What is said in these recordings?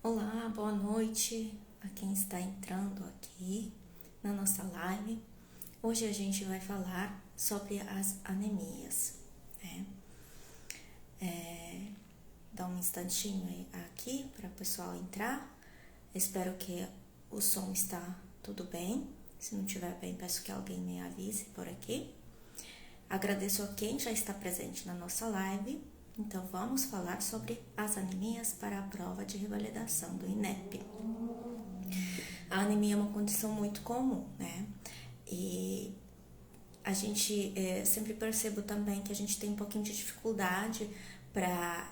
Olá, boa noite a quem está entrando aqui na nossa live. Hoje a gente vai falar sobre as anemias, né? Dá um instantinho aqui para o pessoal entrar. Espero que o som está tudo bem. Se não estiver bem, peço que alguém me avise por aqui. Agradeço a quem já está presente na nossa live. Então, vamos falar sobre as anemias para a prova de revalidação do INEP. A anemia é uma condição muito comum, né? E a gente sempre percebo também que a gente tem um pouquinho de dificuldade para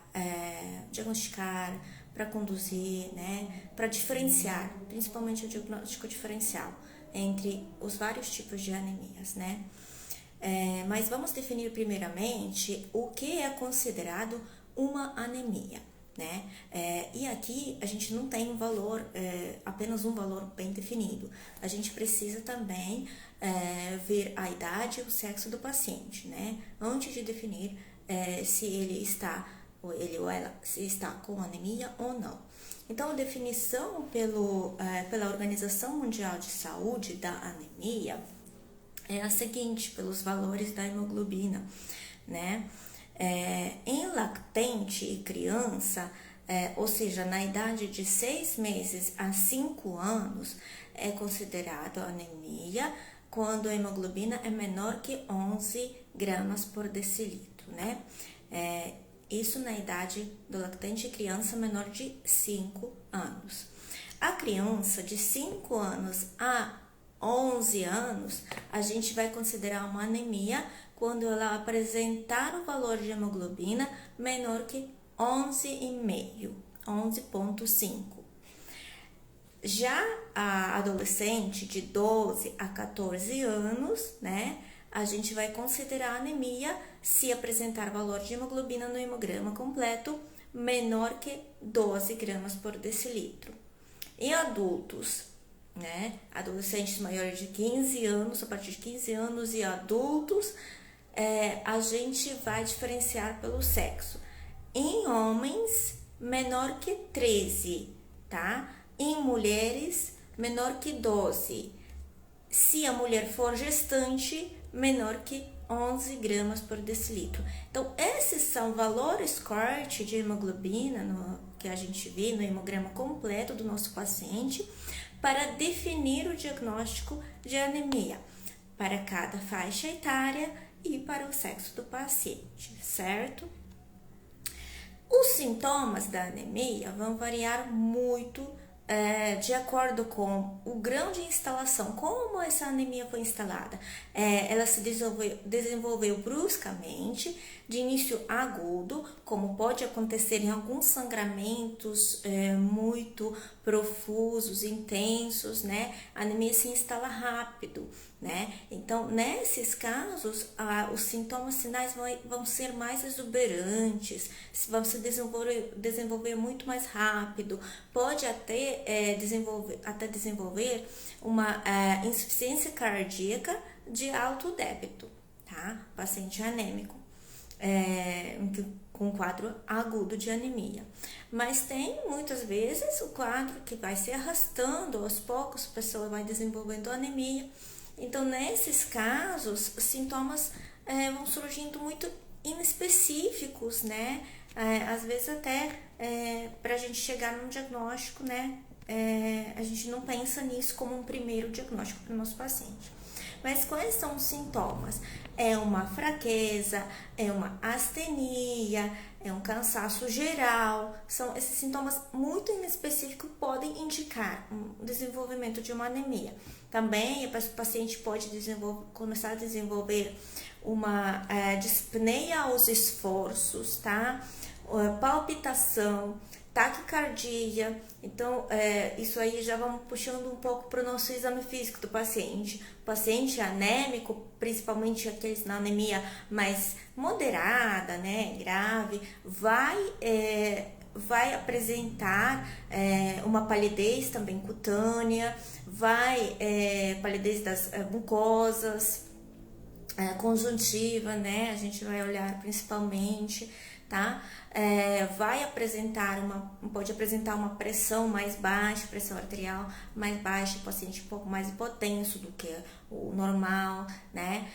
diagnosticar, para conduzir, né? Para diferenciar, principalmente o diagnóstico diferencial entre os vários tipos de anemias, né? Mas vamos definir primeiramente o que é considerado uma anemia, né? E aqui a gente não tem um valor, apenas um valor bem definido. A gente precisa também ver a idade e o sexo do paciente, né? Antes de definir se ele está, ou ele ou ela, se está com anemia ou não. Então, a definição pela Organização Mundial de Saúde da anemia é a seguinte, pelos valores da hemoglobina, né? Em lactente e criança, ou seja, na idade de 6 meses a 5 anos, é considerado anemia quando a hemoglobina é menor que 11 gramas por decilitro, né? Isso na idade do lactente e criança menor de 5 anos. A criança de 5 anos a 11 anos, a gente vai considerar uma anemia quando ela apresentar o valor de hemoglobina menor que 11,5, 11,5. Já a adolescente de 12 a 14 anos, né, a gente vai considerar anemia se apresentar valor de hemoglobina no hemograma completo menor que 12 gramas por decilitro. Em adultos, né? Adolescentes maiores de 15 anos, a partir de 15 anos e adultos, a gente vai diferenciar pelo sexo. Em homens, menor que 13, tá? Em mulheres, menor que 12. Se a mulher for gestante, menor que 11 gramas por decilitro. Então, esses são valores corte de hemoglobina que a gente vê no hemograma completo do nosso paciente para definir o diagnóstico de anemia para cada faixa etária e para o sexo do paciente, certo? Os sintomas da anemia vão variar muito de acordo com o grau de instalação, como essa anemia foi instalada. Ela se desenvolveu bruscamente, de início agudo, como pode acontecer em alguns sangramentos muito profusos, intensos, né? A anemia se instala rápido, né? Então, nesses casos, os sintomas sinais vão ser mais exuberantes, vão se desenvolver muito mais rápido, pode até desenvolver uma insuficiência cardíaca de alto débito, tá? Paciente anêmico. Com quadro agudo de anemia. Mas tem muitas vezes o quadro que vai se arrastando, aos poucos a pessoa vai desenvolvendo anemia. Então, nesses casos, os sintomas vão surgindo muito inespecíficos, né? Às vezes até para a gente chegar num diagnóstico, né? A gente não pensa nisso como um primeiro diagnóstico para o nosso paciente. Mas quais são os sintomas? É uma fraqueza, é uma astenia, é um cansaço geral. São esses sintomas muito específicos podem indicar um desenvolvimento de uma anemia. Também o paciente pode começar a desenvolver uma dispneia aos esforços, tá? Palpitação, taquicardia. Então, isso aí já vamos puxando um pouco para o nosso exame físico do paciente. O paciente anêmico, principalmente aqueles na anemia mais moderada, né, grave, vai apresentar uma palidez também cutânea, palidez das mucosas, conjuntiva, né, a gente vai olhar principalmente, tá? Pode apresentar uma pressão mais baixa, pressão arterial mais baixa, paciente um pouco mais hipotenso do que o normal, né?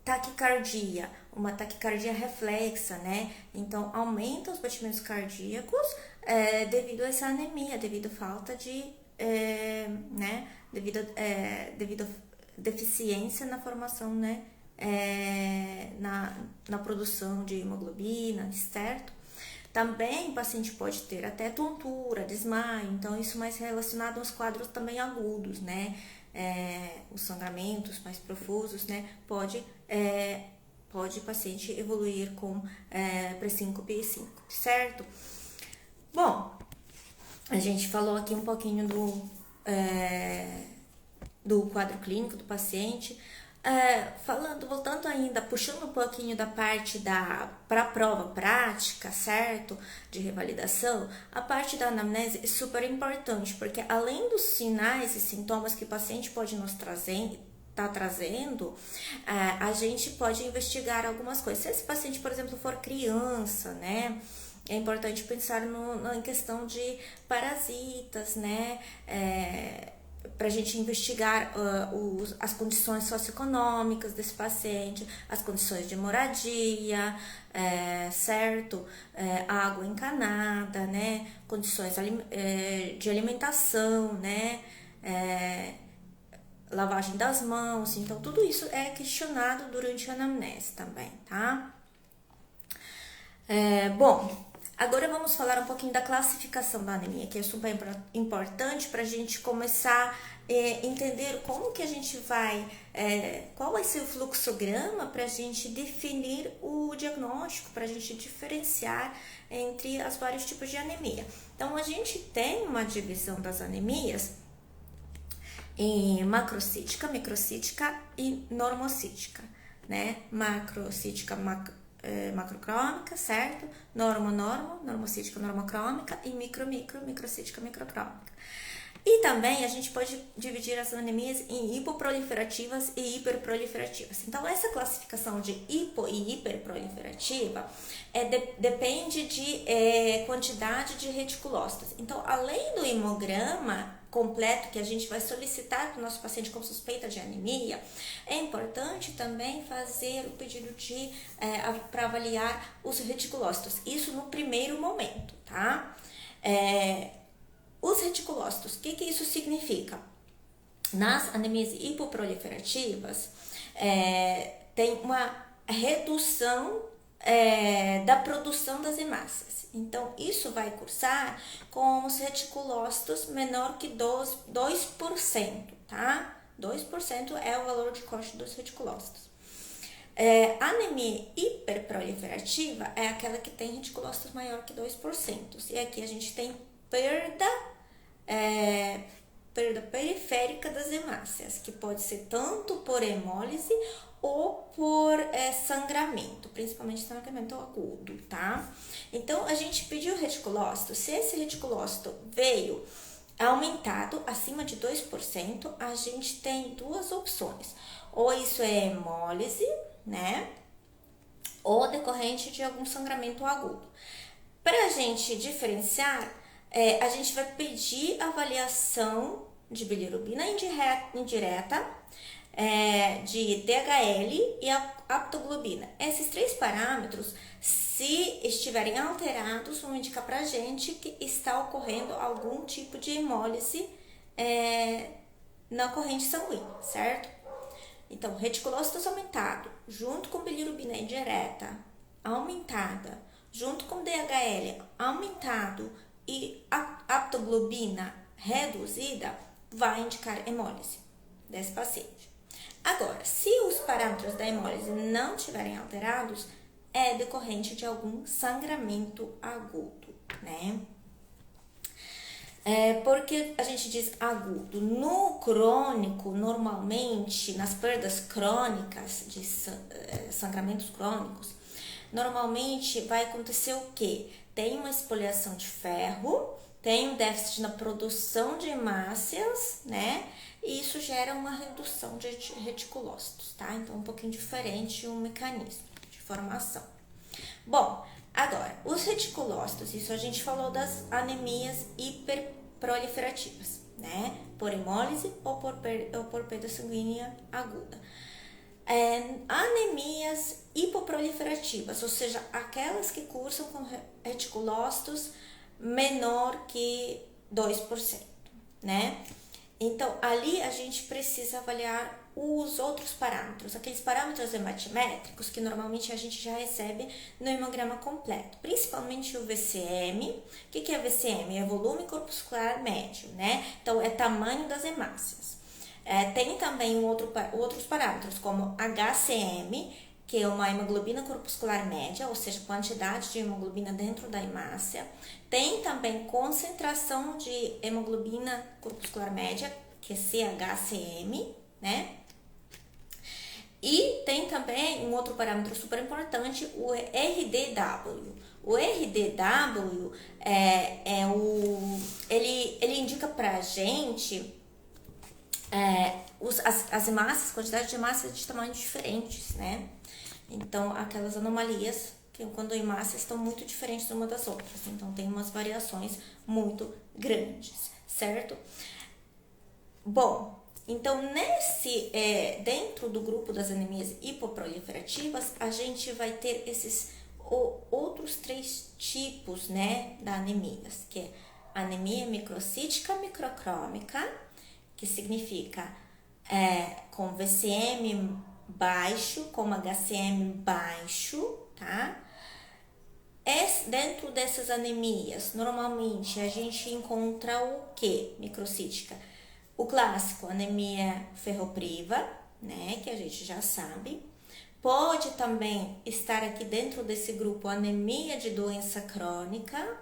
Taquicardia, uma taquicardia reflexa, né? Então, aumenta os batimentos cardíacos devido a essa anemia, devido à falta de, né? Devido a deficiência na formação, né? Na produção de hemoglobina, certo? Também o paciente pode ter até tontura, desmaio, então isso mais relacionado aos quadros também agudos, né? Os sangramentos mais profusos, né? Pode o paciente evoluir com pré-síncope e síncope, certo? Bom, a gente falou aqui um pouquinho do quadro clínico do paciente. Voltando ainda, puxando um pouquinho da parte para a prova prática, certo? De revalidação, a parte da anamnese é super importante, porque além dos sinais e sintomas que o paciente pode nos trazendo, a gente pode investigar algumas coisas. Se esse paciente, por exemplo, for criança, né? É importante pensar em questão de parasitas, né? Para a gente investigar as condições socioeconômicas desse paciente, as condições de moradia, certo? Água encanada, né? Condições de alimentação, né? Lavagem das mãos. Então, tudo isso é questionado durante a anamnese também, tá? Bom, agora vamos falar um pouquinho da classificação da anemia, que é super importante para a gente começar a entender como que a gente qual vai ser o fluxograma para a gente definir o diagnóstico, para a gente diferenciar entre os vários tipos de anemia. Então, a gente tem uma divisão das anemias em macrocítica, microcítica e normocítica, né? Macrocítica, macrocrômica, certo? Normocítica, normocrômica e microcítica, microcrômica. E também a gente pode dividir as anemias em hipoproliferativas e hiperproliferativas. Então, essa classificação de hipo e hiperproliferativa depende de quantidade de reticulócitos. Então, além do hemograma completo que a gente vai solicitar para o nosso paciente com suspeita de anemia, é importante também fazer o pedido para avaliar os reticulócitos. Isso no primeiro momento, tá? Os reticulócitos, o que isso significa? Nas anemias hipoproliferativas, tem uma redução da produção das hemácias. Então, isso vai cursar com os reticulócitos menor que 2%, tá? 2% é o valor de corte dos reticulócitos. A anemia hiperproliferativa é aquela que tem reticulócitos maior que 2%. E aqui a gente tem perda periférica das hemácias, que pode ser tanto por hemólise ou por sangramento, principalmente sangramento agudo, tá? Então, a gente pediu o reticulócito. Se esse reticulócito veio aumentado acima de 2%, a gente tem duas opções. Ou isso é hemólise, né? Ou decorrente de algum sangramento agudo. Para a gente diferenciar, a gente vai pedir avaliação de bilirrubina indireta, de DHL e a aptoglobina. Esses três parâmetros, se estiverem alterados, vão indicar para a gente que está ocorrendo algum tipo de hemólise na corrente sanguínea, certo? Então, reticulócitos aumentado, junto com bilirrubina indireta aumentada, junto com DHL aumentado e a aptoglobina reduzida, vai indicar hemólise desse paciente. Agora, se os parâmetros da hemólise não estiverem alterados, é decorrente de algum sangramento agudo, né? Porque a gente diz agudo. No crônico, normalmente, nas perdas crônicas, de sangramentos crônicos, normalmente vai acontecer o quê? Tem uma espoliação de ferro, tem um déficit na produção de hemácias, né? E isso gera uma redução de reticulócitos, tá? Então, um pouquinho diferente o mecanismo de formação. Bom, agora, os reticulócitos, isso a gente falou das anemias hiperproliferativas, né? Por hemólise ou por perda sanguínea aguda. Anemias hipoproliferativas, ou seja, aquelas que cursam com reticulócitos menor que 2%, né? Então, ali a gente precisa avaliar os outros parâmetros, aqueles parâmetros hematimétricos que normalmente a gente já recebe no hemograma completo, principalmente o VCM. O que é VCM? É volume corpuscular médio, né? Então, é tamanho das hemácias. Tem também outros parâmetros, como HCM, que é uma hemoglobina corpuscular média, ou seja, quantidade de hemoglobina dentro da hemácia. Tem também concentração de hemoglobina corpuscular média, que é CHCM, né? E tem também um outro parâmetro super importante, o RDW. O RDW ele indica pra gente as hemácias, quantidade de hemácias de tamanhos diferentes, né? Então, aquelas anomalias que quando hemácias estão muito diferentes uma das outras. Então, tem umas variações muito grandes, certo? Bom, então dentro do grupo das anemias hipoproliferativas, a gente vai ter esses outros 3 tipos, né, da anemias, que é anemia microcítica microcrômica, que significa com VCM baixo, com HCM baixo, tá? Dentro dessas anemias, normalmente a gente encontra o que? Microcítica. O clássico, anemia ferropriva, né? Que a gente já sabe. Pode também estar aqui dentro desse grupo anemia de doença crônica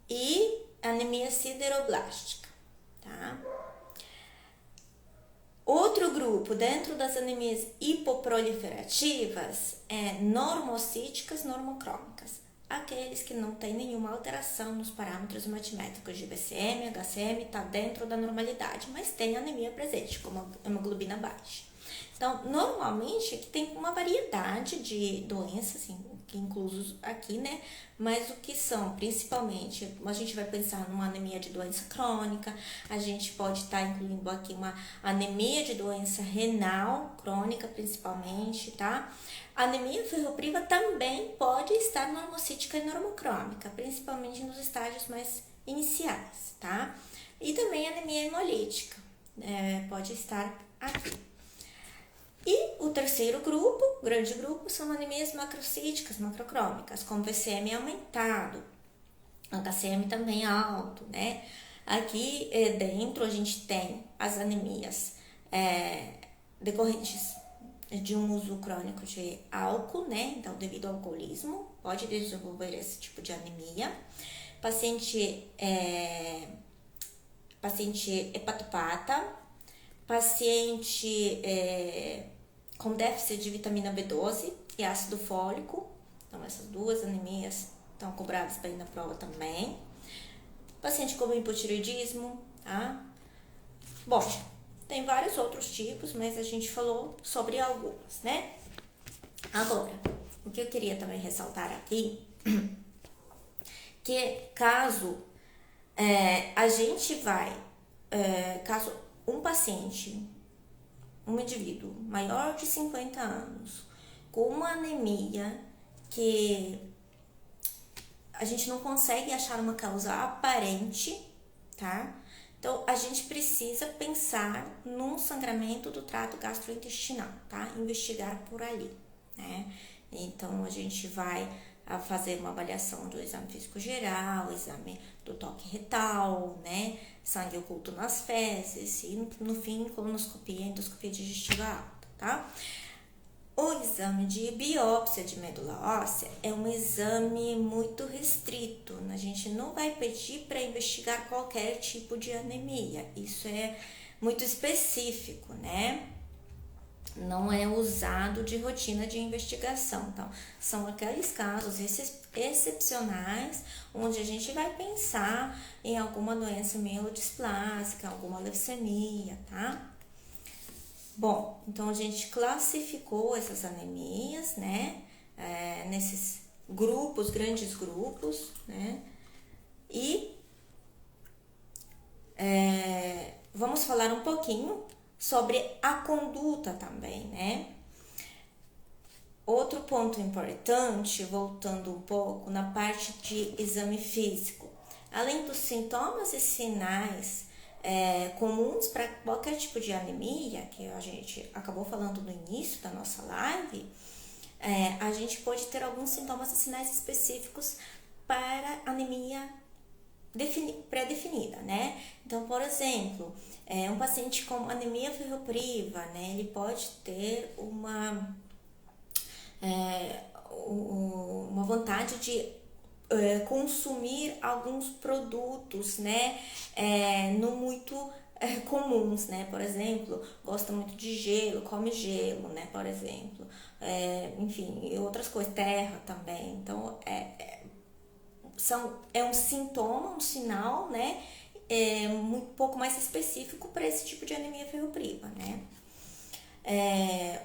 e anemia sideroblástica, tá? Outro grupo dentro das anemias hipoproliferativas é normocíticas normocrômicas, aqueles que não têm nenhuma alteração nos parâmetros hematimétricos de VCM, HCM, está dentro da normalidade, mas tem anemia presente, como hemoglobina baixa. Então, normalmente, aqui tem uma variedade de doenças, assim, que inclusos aqui, né? Mas o que são, principalmente, a gente vai pensar numa anemia de doença crônica, a gente pode estar incluindo aqui uma anemia de doença renal crônica, principalmente, tá? A anemia ferropriva também pode estar normocítica e normocrômica, principalmente nos estágios mais iniciais, tá? E também a anemia hemolítica, pode estar aqui. E o terceiro grupo, grande grupo, são anemias macrocíticas, macrocrômicas, com VCM aumentado, HCM também alto, né? Aqui dentro a gente tem as anemias decorrentes de um uso crônico de álcool, né? Então, devido ao alcoolismo, pode desenvolver esse tipo de anemia. Paciente hepatopata, paciente com déficit de vitamina B12 e ácido fólico. Então, essas duas anemias estão cobradas bem na prova também. Paciente com hipotireoidismo, tá? Bom, tem vários outros tipos, mas a gente falou sobre algumas, né? Agora, o que eu queria também ressaltar aqui, que caso a gente vai, caso um paciente, um indivíduo maior de 50 anos, com uma anemia que a gente não consegue achar uma causa aparente, tá? Então, a gente precisa pensar num sangramento do trato gastrointestinal, tá? Investigar por ali, né? Então, a gente vai fazer uma avaliação do exame físico geral, exame do toque retal, né? Sangue oculto nas fezes e, no fim, colonoscopia e endoscopia digestiva alta, tá? O exame de biópsia de medula óssea é um exame muito restrito. A gente não vai pedir para investigar qualquer tipo de anemia. Isso é muito específico, né? Não é usado de rotina de investigação. Então, são aqueles casos excepcionais onde a gente vai pensar em alguma doença mielodisplásica, alguma leucemia, tá? Bom, então a gente classificou essas anemias, né? nesses grupos, grandes grupos, né? E vamos falar um pouquinho sobre a conduta também, né? Outro ponto importante, voltando um pouco na parte de exame físico, além dos sintomas e sinais comuns para qualquer tipo de anemia, que a gente acabou falando no início da nossa live, a gente pode ter alguns sintomas e sinais específicos para anemia pré-definida, né? Então, por exemplo, um paciente com anemia ferropriva, né, ele pode ter uma vontade de consumir alguns produtos, né, não muito comuns, né, por exemplo, gosta muito de gelo, come gelo, né, por exemplo, enfim, e outras coisas, terra também, então é um sintoma, um sinal, né, um pouco mais específico para esse tipo de anemia ferropriva, né.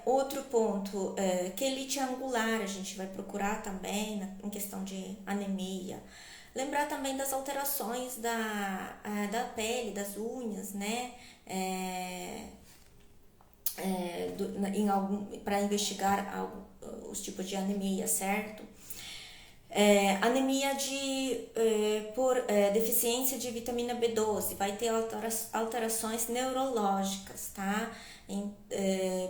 Outro ponto, quelite angular, a gente vai procurar também em questão de anemia. Lembrar também das alterações da pele, das unhas, né? Para investigar os tipos de anemia, certo? Anemia por deficiência de vitamina B12, vai ter alterações neurológicas, tá?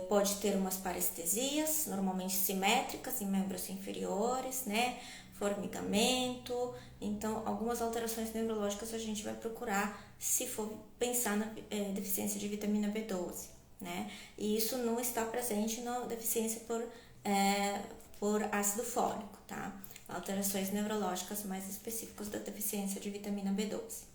Pode ter umas parestesias, normalmente simétricas em membros inferiores, né? Formigamento, então algumas alterações neurológicas a gente vai procurar se for pensar na deficiência de vitamina B12, né? E isso não está presente na deficiência por ácido fólico, tá? Alterações neurológicas mais específicas da deficiência de vitamina B12.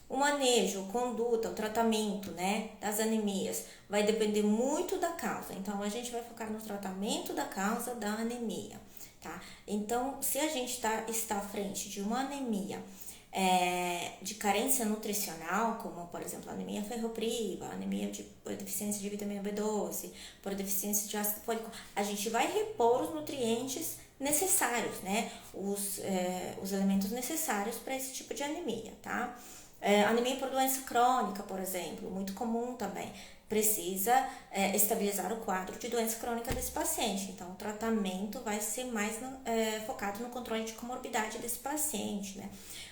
O manejo, a conduta, o tratamento, né, das anemias vai depender muito da causa. Então, a gente vai focar no tratamento da causa da anemia, tá? Então, se a gente está à frente de uma anemia de carência nutricional, como, por exemplo, anemia ferropriva, anemia de deficiência de vitamina B12, por deficiência de ácido fólico, a gente vai repor os nutrientes necessários, né? Os elementos necessários para esse tipo de anemia, tá? Anemia por doença crônica, por exemplo, muito comum também, precisa estabilizar o quadro de doença crônica desse paciente. Então, o tratamento vai ser mais focado no controle de comorbidade desse paciente, né?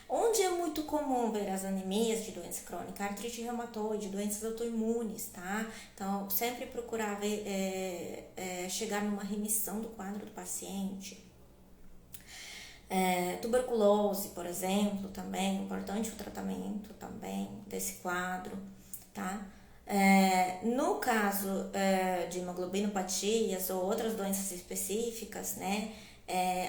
Onde é muito comum ver as anemias de doença crônica, artrite reumatoide, doenças autoimunes, tá? Então, sempre procurar chegar numa remissão do quadro do paciente. Tuberculose, por exemplo, também, importante o tratamento também desse quadro, tá? No caso de hemoglobinopatias ou outras doenças específicas, né?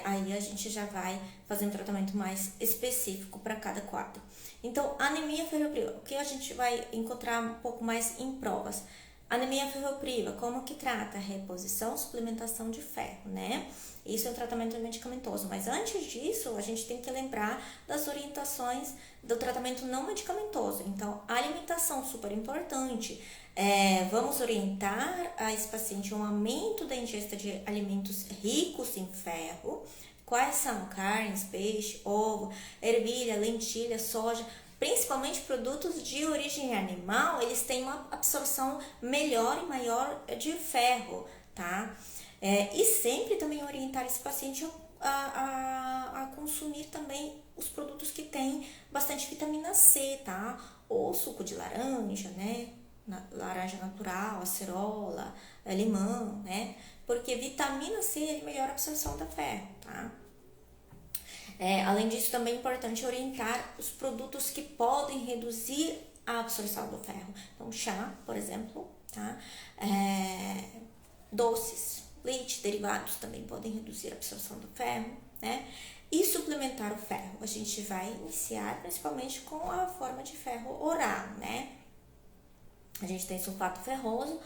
Aí a gente já vai fazer um tratamento mais específico para cada quadro. Então, anemia ferropriva, o que a gente vai encontrar um pouco mais em provas? Anemia ferropriva, como que trata? Reposição, suplementação de ferro, né? Isso é um tratamento medicamentoso, mas antes disso, a gente tem que lembrar das orientações do tratamento não medicamentoso. Então, a alimentação, super importante. Vamos orientar a esse paciente um aumento da ingesta de alimentos ricos em ferro. Quais são? Carnes, peixe, ovo, ervilha, lentilha, soja. Principalmente produtos de origem animal, eles têm uma absorção melhor e maior de ferro, tá? E sempre também orientar esse paciente a consumir também os produtos que têm bastante vitamina C, tá? Ou suco de laranja, né? Laranja natural, acerola, limão, né? Porque vitamina C ele melhora a absorção da ferro, tá? Além disso, também é importante orientar os produtos que podem reduzir a absorção do ferro. Então, chá, por exemplo, tá? Doces, leite, derivados também podem reduzir a absorção do ferro, né? E suplementar o ferro, a gente vai iniciar principalmente com a forma de ferro oral, né? A gente tem sulfato ferroso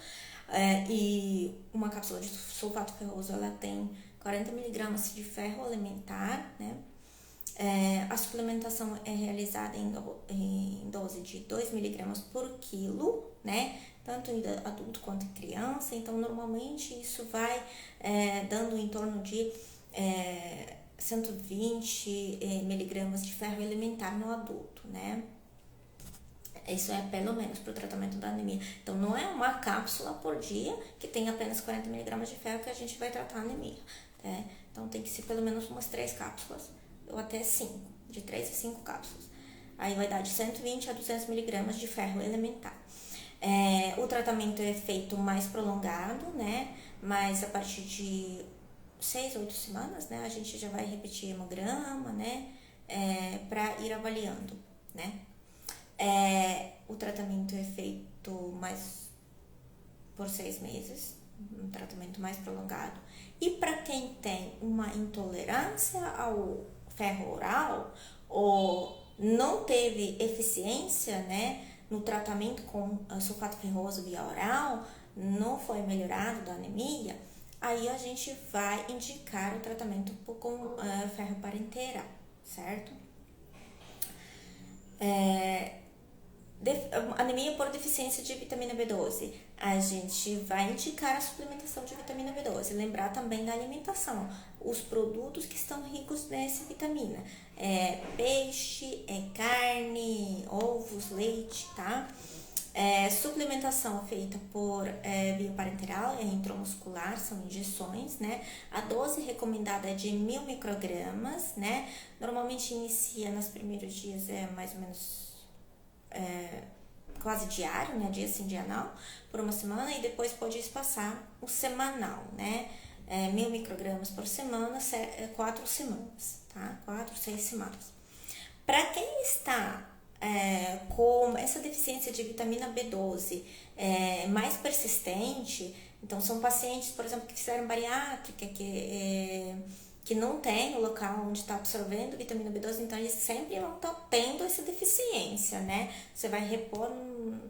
e uma cápsula de sulfato ferroso, ela tem 40 mg de ferro elementar, né? A suplementação é realizada em dose de 2 miligramas por quilo, né? Tanto em adulto quanto em criança. Então, normalmente isso vai dando em torno de 120 miligramas de ferro elementar no adulto, né? Isso é pelo menos para o tratamento da anemia. Então, não é uma cápsula por dia que tem apenas 40 miligramas de ferro que a gente vai tratar a anemia, né? Então, tem que ser pelo menos umas 3 cápsulas, ou até 5, de 3 a 5 cápsulas. Aí vai dar de 120 a 200 miligramas de ferro elementar. O tratamento é feito mais prolongado, né? Mas a partir de 6 a 8 semanas, né? A gente já vai repetir hemograma, né? Para ir avaliando, né? O tratamento é feito mais por 6 meses, um tratamento mais prolongado. E para quem tem uma intolerância ao ferro oral ou não teve eficiência, né, no tratamento com sulfato ferroso via oral, não foi melhorado da anemia, aí a gente vai indicar o tratamento com ferro parenteral, certo? Anemia por deficiência de vitamina B12, a gente vai indicar a suplementação de vitamina B12. Lembrar também da alimentação, os produtos que estão ricos nessa vitamina, peixe, carne, ovos, leite, tá? Suplementação feita por via parenteral, intramuscular, são injeções, né? A dose recomendada é de 1000 microgramas, né? Normalmente inicia nos primeiros dias, mais ou menos quase diário, né? Dia sim, dia não, por uma semana, e depois pode espaçar o semanal, né? 1000 microgramas por semana, 4 semanas, tá? 4, 6 semanas. Para quem está com essa deficiência de vitamina B12 mais persistente, então são pacientes, por exemplo, que fizeram bariátrica, que não tem o local onde está absorvendo vitamina B12, então eles sempre vão estar tendo essa deficiência, né? Você vai repor,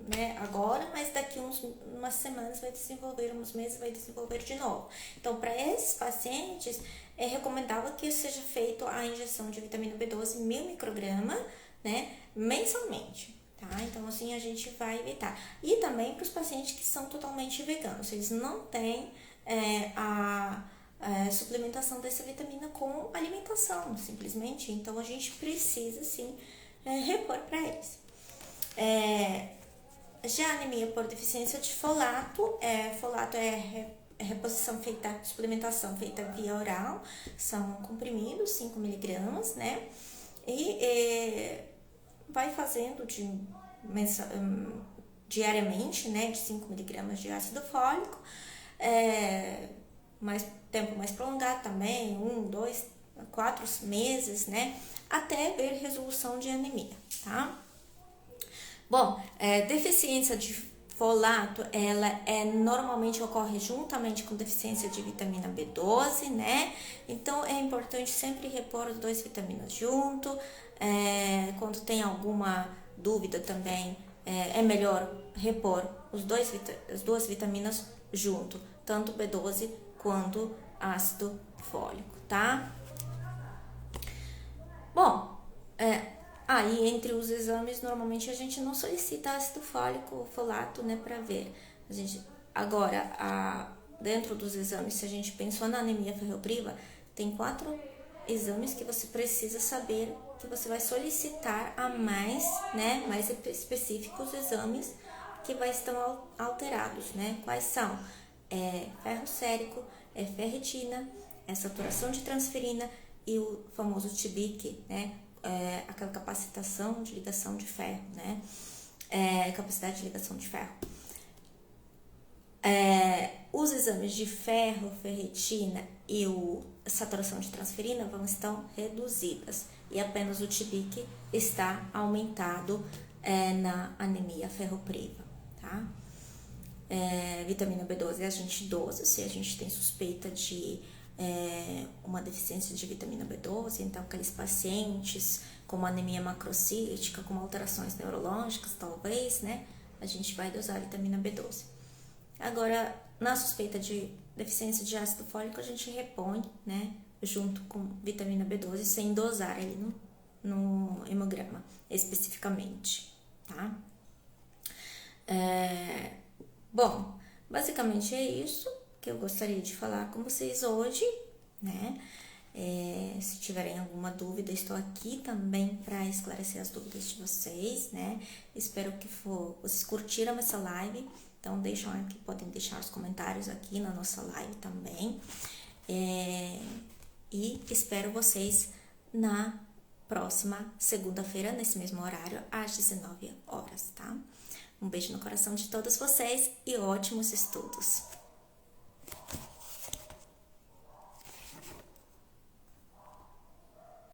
né, agora, mas daqui umas semanas vai desenvolver, uns meses vai desenvolver de novo. Então, para esses pacientes, é recomendável que seja feita a injeção de vitamina B12 1000 microgramas, né, mensalmente, tá? Então, assim, a gente vai evitar. E também para os pacientes que são totalmente veganos, eles não têm a suplementação dessa vitamina com alimentação, simplesmente. Então, a gente precisa, sim, repor para eles. Já a anemia por deficiência de folato, folato é reposição feita, suplementação feita via oral, são comprimidos, 5 miligramas, né? E vai fazendo diariamente, né, de 5 miligramas de ácido fólico, tempo mais prolongado também, 1, 2, 4 meses, né, até ver resolução de anemia, tá? Bom, deficiência de folato, ela normalmente ocorre juntamente com deficiência de vitamina B12, né? Então, é importante sempre repor as 2 vitaminas junto. Quando tem alguma dúvida também, é melhor repor as 2 vitaminas junto, tanto B12 quanto ácido fólico, tá? Bom, aí entre os exames, normalmente a gente não solicita ácido fólico, folato, né, para ver. Agora, dentro dos exames, se a gente pensou na anemia ferropriva, tem 4 exames que você precisa saber, que você vai solicitar a mais, né, mais específicos exames que vai estar alterados, né? Quais são? Ferro sérico, ferritina, saturação de transferina e o famoso TBIC, né? Aquela capacitação de ligação de ferro, né? Capacidade de ligação de ferro. Os exames de ferro, ferritina e a saturação de transferina estão reduzidas e apenas o TBIC está aumentado na anemia ferropriva, tá? Vitamina B12 a gente dosa se a gente tem suspeita de uma deficiência de vitamina B12, então aqueles pacientes com anemia macrocítica, com alterações neurológicas talvez, né, a gente vai dosar a vitamina B12. Agora, na suspeita de deficiência de ácido fólico, a gente repõe, né, junto com vitamina B12, sem dosar ali no hemograma especificamente, tá? Bom, basicamente é isso que eu gostaria de falar com vocês hoje, né? Se tiverem alguma dúvida, estou aqui também para esclarecer as dúvidas de vocês, né? Espero que vocês curtiram essa live, então podem deixar os comentários aqui na nossa live também. E espero vocês na próxima segunda-feira, nesse mesmo horário, às 19 horas, tá? Um beijo no coração de todos vocês e ótimos estudos!